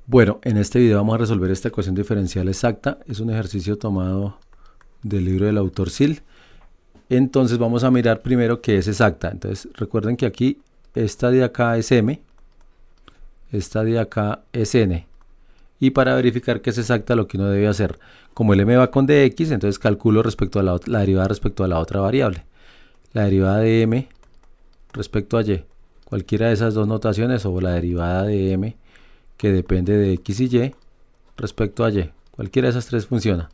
Bueno, en este video vamos a resolver esta ecuación diferencial exacta. Es un ejercicio tomado del libro del autor Sill. Entonces vamos a mirar primero que es exacta. Entonces recuerden que aquí esta de acá es m, esta de acá es n. Y para verificar que es exacta lo que uno debe hacer, como el m va con dx, entonces calculo respecto a la derivada respecto a la otra variable. La derivada de m respecto a y, cualquiera de esas dos notaciones, o la derivada de m que depende de x y y respecto a y, cualquiera de esas tres funciona.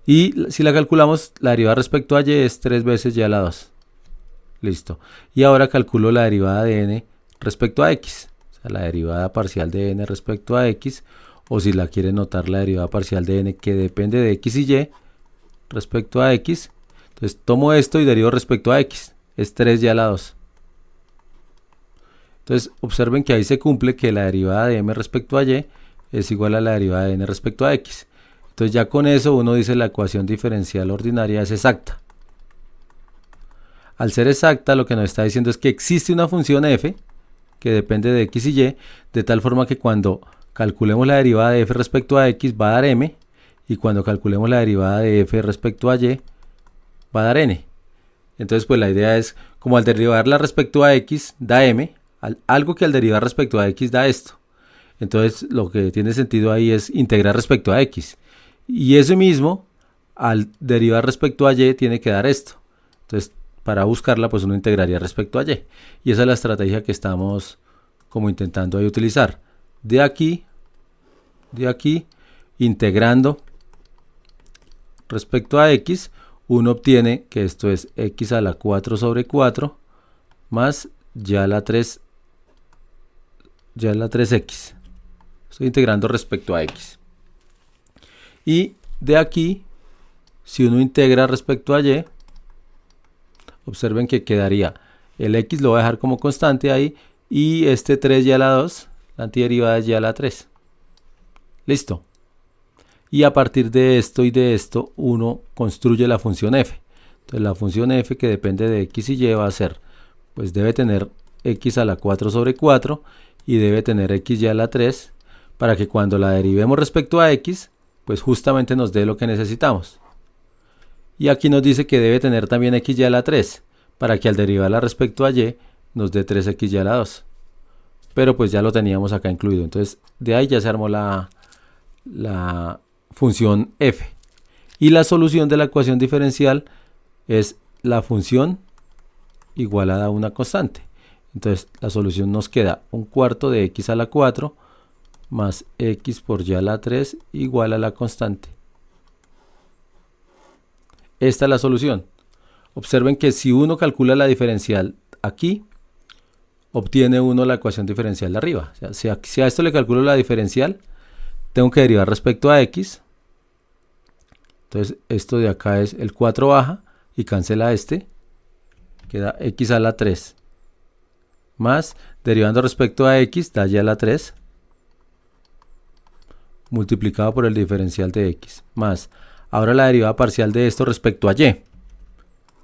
Y si la calculamos, la derivada respecto a y es 3 veces y a la 2. Listo. Y ahora calculo la derivada de n respecto a x, o sea, la derivada parcial de n respecto a x, o si la quieren notar, la derivada parcial de n que depende de x y y respecto a x. Entonces tomo esto y derivo respecto a x, es 3 y a la 2. Entonces observen que ahí se cumple que la derivada de m respecto a y es igual a la derivada de n respecto a x. Entonces ya con eso uno dice la ecuación diferencial ordinaria es exacta. Al ser exacta, lo que nos está diciendo es que existe una función f que depende de x y y, de tal forma que cuando calculemos la derivada de f respecto a x va a dar m, y cuando calculemos la derivada de f respecto a y va a dar n. Entonces pues la idea es, como al derivarla respecto a x da m, algo que al derivar respecto a x da esto. Entonces lo que tiene sentido ahí es integrar respecto a x. Y eso mismo, al derivar respecto a y, tiene que dar esto. Entonces, para buscarla, pues uno integraría respecto a y. Y esa es la estrategia que estamos como intentando ahí utilizar. De aquí, integrando respecto a x, uno obtiene que esto es x a la 4 sobre 4 más y a la 3x. Estoy integrando respecto a x. Y de aquí, si uno integra respecto a y, observen que quedaría el x, lo voy a dejar como constante ahí, y este 3y a la 2, la antiderivada es y a la 3. Listo. Y a partir de esto y de esto, uno construye la función f. Entonces la función f que depende de x y y va a ser, pues debe tener x a la 4 sobre 4 y debe tener x y a la 3, para que cuando la derivemos respecto a x, pues justamente nos dé lo que necesitamos. Y aquí nos dice que debe tener también x y a la 3, para que al derivarla respecto a y nos dé 3x y a la 2. Pero pues ya lo teníamos acá incluido. Entonces de ahí ya se armó la función f. Y la solución de la ecuación diferencial es la función igualada a una constante. Entonces la solución nos queda 1/4 de x a la 4 más x por y a la 3 igual a la constante. Esta es la solución. Observen que si uno calcula la diferencial aquí, obtiene uno la ecuación diferencial de arriba. O sea, si a esto le calculo la diferencial, tengo que derivar respecto a x. Entonces esto de acá es el 4 baja y cancela este. Queda x a la 3 más, derivando respecto a x, da y a la 3 multiplicado por el diferencial de x, más, ahora la derivada parcial de esto respecto a y.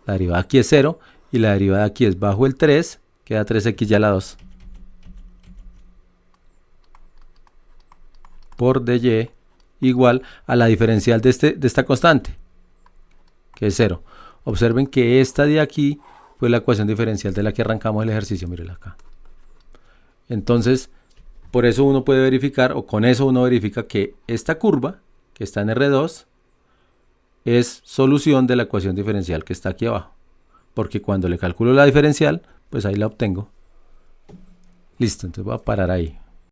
La derivada aquí es 0 y la derivada aquí es bajo el 3, queda 3x y a la 2 por dy igual a la diferencial de esta constante, que es 0. Observen que esta de aquí fue la ecuación diferencial de la que arrancamos el ejercicio, mírenla acá. Entonces, por eso uno puede verificar, o con eso uno verifica que esta curva, que está en R2, es solución de la ecuación diferencial que está aquí abajo. Porque cuando le calculo la diferencial, pues ahí la obtengo. Listo, entonces voy a parar ahí.